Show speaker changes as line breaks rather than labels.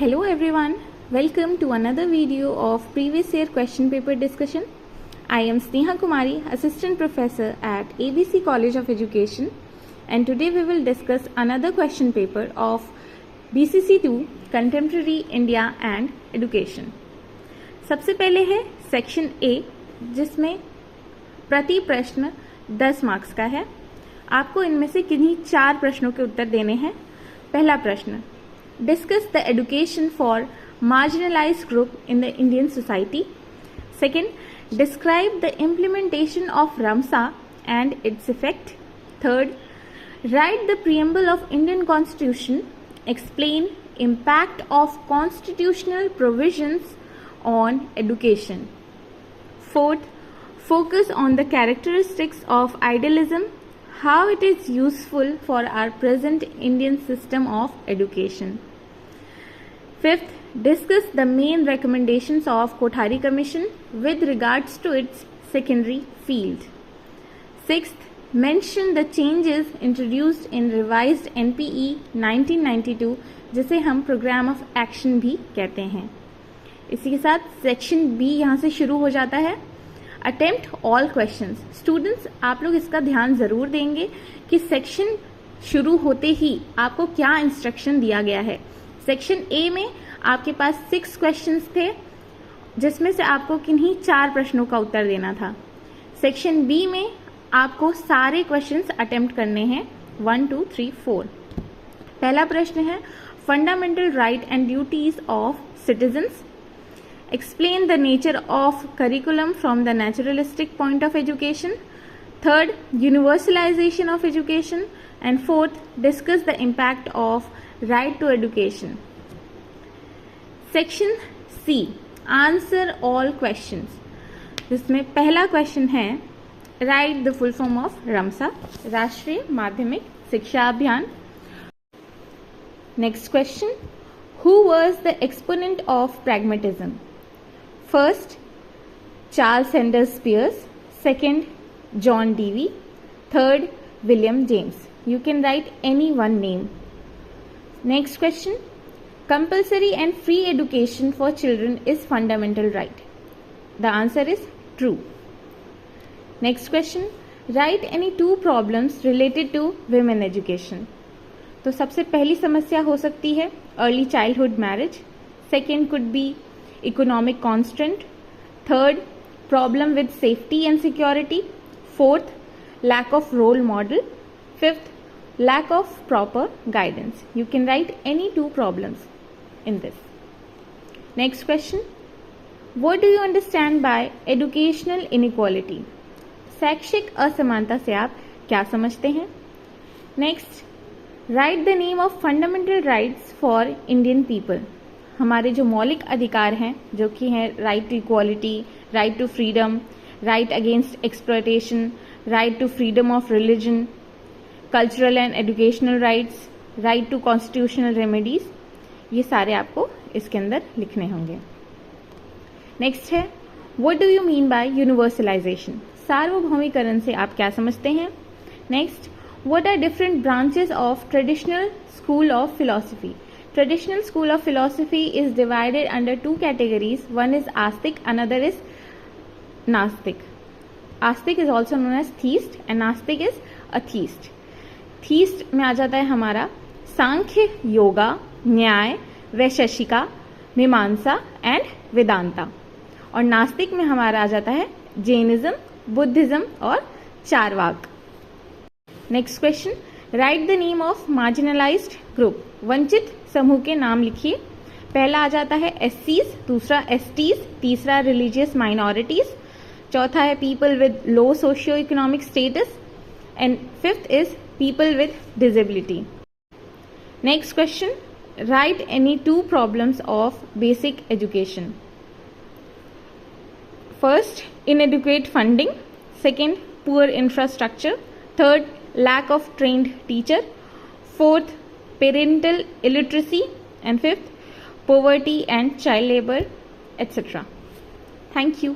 Hello everyone, welcome to another video of previous year question paper discussion. I am Sneha Kumari, Assistant Professor at ABC College of Education, and today we will discuss another question paper of BCC2 Contemporary India and Education. सबसे पहले है section A, जिसमें प्रति प्रश्न 10 marks का है. आपको इनमें से किन्हीं 4 प्रश्नों के उत्तर देने हैं. पहला प्रश्न, discuss the education for marginalized group in the Indian society. Second, describe the implementation of Ramsa and its effect. Third, write the preamble of Indian Constitution. Explain impact of constitutional provisions on education. Fourth, focus on the characteristics of idealism, how it is useful for our present Indian system of education. Fifth, discuss the main recommendations of Kothari Commission with regards to its secondary field. Sixth, mention the changes introduced in revised NPE 1992, जिसे हम programme of action भी कहते हैं. इसी के साथ section B यहाँ से शुरू हो जाता है. Attempt all questions. स्टूडेंट्स, आप लोग इसका ध्यान जरूर देंगे कि सेक्शन शुरू होते ही आपको क्या इंस्ट्रक्शन दिया गया है. सेक्शन ए में आपके पास 6 क्वेश्चंस थे, जिसमें से आपको किन्हीं 4 प्रश्नों का उत्तर देना था. सेक्शन बी में आपको सारे क्वेश्चंस अटेम्प्ट करने हैं, 1, 2, 3, 4. पहला प्रश्न है fundamental right and duties of citizens. Explain the nature of curriculum from the naturalistic point of education. Third, universalization of education. And fourth, discuss the impact of right to education. Section C, answer all questions. जिसमें पहला question है write the full form of RAMSA, राष्ट्रीय माध्यमिक शिक्षा अभियान. Next question, who was the exponent of pragmatism? First, Charles Sanders Peirce. Second, John Dewey. Third, William James. You can write any one name. Next question, compulsory and free education for children is fundamental right. The answer is true. Next question, write any 2 problems related to women education. तो सबसे पहली समस्या हो सकती है early childhood marriage. Second could be economic constraint. Third, problem with safety and security. Fourth, lack of role model. Fifth, lack of proper guidance. You can write any 2 problems in this. Next question, what do you understand by educational inequality? शैक्षिक असमानता से आप क्या समझते हैं? Next, write the name of fundamental rights for Indian people. हमारे जो मौलिक अधिकार हैं, जो कि हैं right to equality, right to freedom, right against exploitation, right to freedom of religion, cultural and educational rights, right to constitutional remedies, ये सारे आपको इसके अंदर लिखने होंगे. नेक्स्ट है what do you mean by universalization. सार्वभौमिकरण से आप क्या समझते हैं? Next, what are different branches of traditional school of philosophy. Traditional school of philosophy is divided under 2 categories. One is Astic, another is Nastic. Astic is also known as theist and Nastic is atheist. Theist में आ जाता है हमारा सांख्य, योगा, न्याय, वैशेषिका, मीमांसा and Vedanta. और नास्तिक में हमारा आ जाता है जैनिज्म, बुद्धिज्म और Charvaka. Next question, write the name of marginalised group. वंचित समूह के नाम लिखिए. पहला आ जाता है एससीज, दूसरा एसटीज, तीसरा रिलीजियस माइनॉरिटीज, चौथा है people with low socio economic status and fifth is people with disability. Next question, right any 2 problems of basic education. First, inadequate funding. Second, poor infrastructure. Third, lack of trained teacher. Fourth, parental illiteracy. And fifth, poverty and child labor, etc. Thank you.